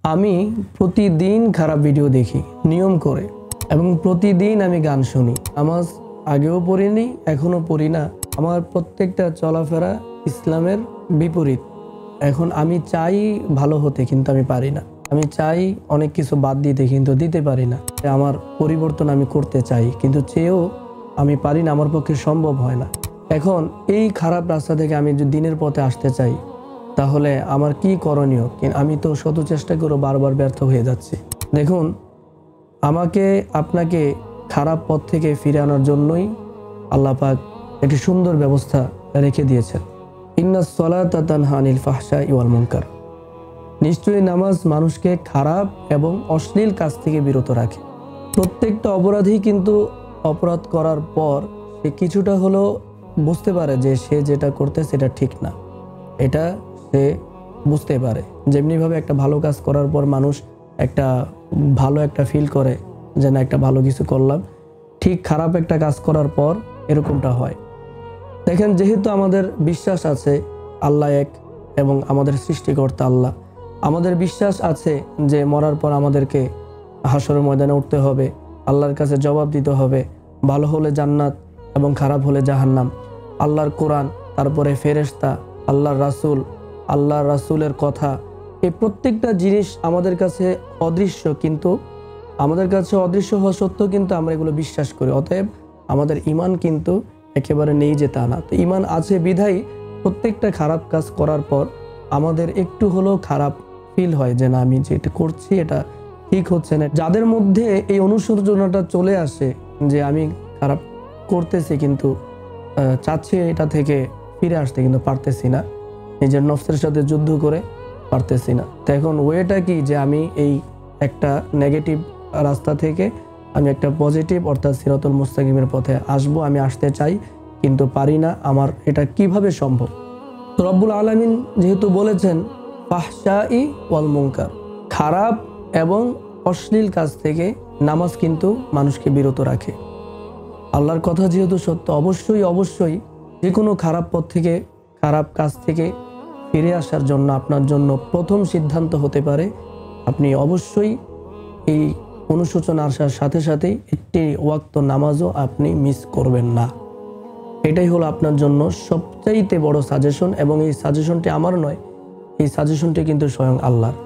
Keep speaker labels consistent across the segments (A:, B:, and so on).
A: আমি প্রতিদিন খারাপ ভিডিও দেখি নিয়ম করে এবং প্রতিদিন আমি গান শুনি। নামাজ আগেও পড়িনি, এখনো পড়ি না। আমার প্রত্যেকটা চলাফেরা ইসলামের বিপরীত। এখন আমি চাই ভালো হতে, কিন্তু আমি পারি না। আমি চাই অনেক কিছু বাদ দিতে, কিন্তু দিতে পারি না। আমার পরিবর্তন আমি করতে চাই, কিন্তু চেয়েও আমি পারি না, আমার পক্ষে সম্ভব হয় না। এখন এই খারাপ রাস্তা থেকে আমি যদি দিনের পথে আসতে চাই, তাহলে আমার কি করণীয়? আমি তো শত চেষ্টা করে বারবার ব্যর্থ হয়ে যাচ্ছি। দেখুন, আমাকে আপনাকে খারাপ পথ থেকে ফিরে আনার জন্যই আল্লাহ পাক একটি সুন্দর ব্যবস্থা রেখে দিয়েছেন। ইন্নাস সালাতা তানহা আনিল ফাহশাই ওয়াল মুনকার। নিশ্চয়ই নামাজ মানুষকে খারাপ এবং অশ্লীল কাজ থেকে বিরত রাখে। প্রত্যেকটা অপরাধী কিন্তু অপরাধ করার পর সে কিছুটা হলেও বুঝতে পারে যে সে যেটা করতে সেটা ঠিক না, এটা সে বুঝতে পারে। যেমনিভাবে একটা ভালো কাজ করার পর মানুষ একটা ভালো একটা ফিল করে যে না, একটা ভালো কিছু করলাম, ঠিক খারাপ একটা কাজ করার পর এরকমটা হয়। দেখেন, যেহেতু আমাদের বিশ্বাস আছে আল্লাহ এক এবং আমাদের সৃষ্টিকর্তা আল্লাহ, আমাদের বিশ্বাস আছে যে মরার পর আমাদেরকে হাশরের ময়দানে উঠতে হবে, আল্লাহর কাছে জবাব দিতে হবে। ভালো হলে জান্নাত এবং খারাপ হলে জাহান্নাম। আল্লাহর কোরআন, তারপরে ফেরেশতা, আল্লাহর রাসূল, আল্লাহর রাসূলের কথা, এই প্রত্যেকটা জিনিস আমাদের কাছে অদৃশ্য, কিন্তু আমাদের কাছে অদৃশ্য হওয়া সত্ত্বেও কিন্তু আমরা এগুলো বিশ্বাস করি। অতএব আমাদের ঈমান কিন্তু একেবারে নেই যে তা না। তো ঈমান আছে বিধায় প্রত্যেকটা খারাপ কাজ করার পর আমাদের একটু হলেও খারাপ ফিল হয় যে না, আমি যেটা করছি এটা ঠিক হচ্ছে না। যাদের মধ্যে এই অনুশোচনাটা চলে আসে যে আমি খারাপ করতেছি, কিন্তু চাচ্ছি এটা থেকে ফিরে আসতে, কিন্তু পারতেছি না, নিজের নফসের সাথে যুদ্ধ করে পারতেছি না। তো এখন ওয়েটা কি যে আমি এই একটা নেগেটিভ রাস্তা থেকে আমি একটা পজিটিভ অর্থাৎ সিরাতুল মুস্তাকিমের পথে আসব। আমি আসতে চাই কিন্তু পারি না। আমার এটা কিভাবে সম্ভব? তো রব্বুল আলামিন যেহেতু বলেছেন ফাহশাই ওয়াল মুনকার, খারাপ এবং অশ্লীল কাজ থেকে নামাজ কিন্তু মানুষকে বিরত রাখে। আল্লাহর কথা যেহেতু সত্য, অবশ্যই যে কোনো খারাপ পথ থেকে, খারাপ কাজ থেকে ফিরে আসার জন্য আপনার জন্য প্রথম সিদ্ধান্ত হতে পারে আপনি অবশ্যই এই অনুশোচনা আসার সাথে সাথেই একটি ওয়াক্ত নামাজও আপনি মিস করবেন না। এটাই হলো আপনার জন্য সবচাইতে বড় সাজেশন, এবং এই সাজেশনটি আমার নয়, এই সাজেশনটি কিন্তু স্বয়ং আল্লাহর।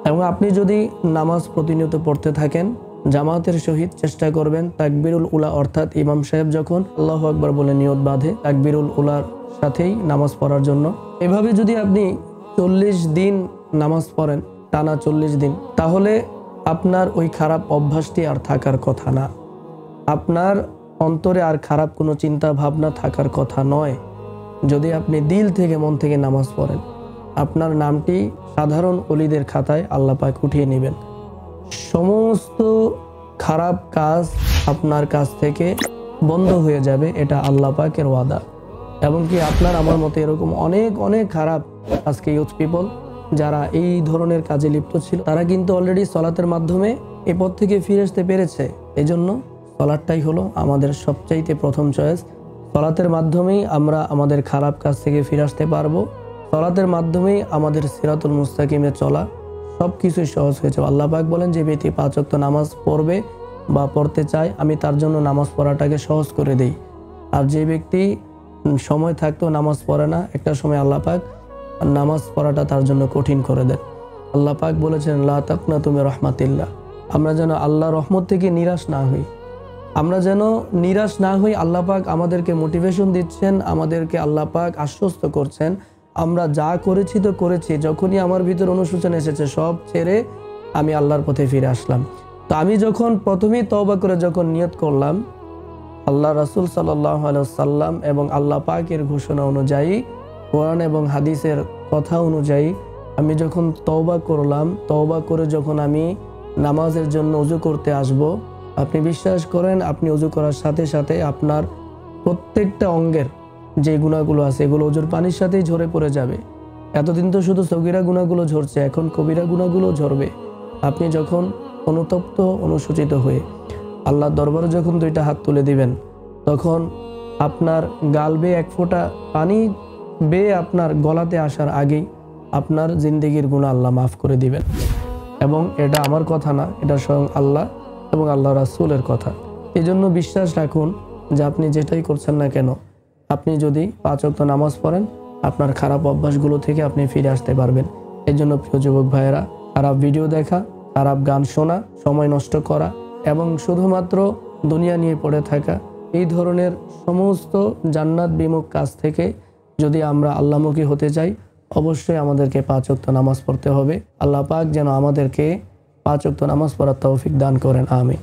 A: এবং আপনি যদি নামাজ প্রতিনিয়ত পড়তে থাকেন, জামাতের সহিত চেষ্টা করবেন তাকবীরুল উলা, অর্থাৎ ইমাম সাহেব যখন আল্লাহু আকবার বলে নিয়ত বাঁধে, তাকবীরুল উলার সাথেই নামাজ পড়ার জন্য। এভাবে যদি আপনি 40 দিন নামাজ পড়েন, টানা 40 দিন, তাহলে আপনার ওই খারাপ অভ্যাসটি আর থাকার কথা না। আপনার অন্তরে আর খারাপ কোনো চিন্তা ভাবনা থাকার কথা নয়। যদি আপনি দিল থেকে, মন থেকে নামাজ পড়েন, আপনার নামটি সাধারণ ওলিদের খাতায় আল্লাহ পাক উঠিয়ে নেবেন। সমস্ত খারাপ কাজ আপনার কাছ থেকে বন্ধ হয়ে যাবে, এটা আল্লাহ পাকের ওয়াদা। এবং কি আপনার আমার মতো এরকম অনেক খারাপ আজকে ইউথ পিপল যারা এই ধরনের কাজে লিপ্ত ছিল, তারা কিন্তু অলরেডি সলাতের মাধ্যমে এই পথ থেকে ফিরে আসতে পেরেছে। এই জন্য সলাতটাই হলো আমাদের সবচাইতে প্রথম চয়েস। সলাতের মাধ্যমেই আমরা আমাদের খারাপ কাজ থেকে ফিরে আসতে পারবো। সলাতের মাধ্যমেই আমাদের সিরাতুল মুস্তাকিমে চলা সব কিছুই সহজ হয়েছে। আল্লাহ পাক বলেন, যে ব্যক্তি 5 ওয়াক্ত নামাজ পড়বে বা পড়তে চায়, আমি তার জন্য নামাজ পড়াটাকে সহজ করে দেই। আর যে ব্যক্তি সময় থাকতেও নামাজ পড়ে না, একটা সময় আল্লাহ পাক নামাজ পড়াটা তার জন্য কঠিন করে দেন। আল্লাহ পাক বলেছেন, লা তাকনাতু মির রাহমাতিল্লাহ। আমরা যেন আল্লাহর রহমত থেকে নিরাশ না হই, আল্লাহ পাক আমাদেরকে মোটিভেশন দিচ্ছেন, আমাদেরকে আল্লাহ পাক আশ্বস্ত করছেন, আমরা যা করেছি তো করেছি, যখনই আমার ভিতর অনুশোচনা এসেছে সব ছেড়ে আমি আল্লাহর পথে ফিরে আসলাম। তো আমি যখন প্রথমেই তওবা করে যখন নিয়ত করলাম, আল্লাহ রাসূল সাল্লাল্লাহু আলাইহি ওয়াসাল্লাম এবং আল্লাহ পাকের ঘোষণা অনুযায়ী, কোরআন এবং হাদিসের কথা অনুযায়ী আমি যখন তওবা করলাম, তওবা করে যখন আমি নামাজের জন্য ওযু করতে আসব, আপনি বিশ্বাস করেন, আপনি ওযু করার সাথে সাথে আপনার প্রত্যেকটা অঙ্গের যে গুনাহগুলো আছে এগুলো ওযুর পানির সাথেই ঝরে পড়ে যাবে। এতদিন তো শুধু সগীরা গুনাহগুলো ঝরছে, এখন কবিরা গুনাহগুলো ঝরবে। আপনি যখন অনুতপ্ত, অনুশোচিত হয়ে আল্লাহর দরবারে যখন 2টা হাত তুলে দিবেন, তখন আপনার গাল বেয়ে 1 ফোঁটা পানি বেয়ে আপনার গলাতে আসার আগেই আপনার জিন্দেগির গুনাহ আল্লাহ মাফ করে দিবেন। এবং এটা আমার কথা না, এটা স্বয়ং আল্লাহ এবং আল্লাহ রাসূলের কথা। এজন্য বিশ্বাস রাখুন যে আপনি যেটাই করছেন না কেন, আপনি যদি 5 ওয়াক্ত নামাজ পড়েন, আপনার খারাপ অভ্যাসগুলো থেকে আপনি ফিরে আসতে পারবেন। এজন্য প্রিয় যুবক ভাইয়েরা, খারাপ ভিডিও দেখা, খারাপ গান শোনা, সময় নষ্ট করা এবং শুধুমাত্র দুনিয়া নিয়ে পড়ে থাকা, এই ধরনের সমস্ত জান্নাত বিমুখ কাজ থেকে যদি আমরা আল্লাহমুখী হতে চাই, অবশ্যই আমাদেরকে 5 ওয়াক্ত নামাজ পড়তে হবে। আল্লাহ পাক যেন আমাদেরকে 5 ওয়াক্ত নামাজ পড়ার তৌফিক দান করেন। আমিন।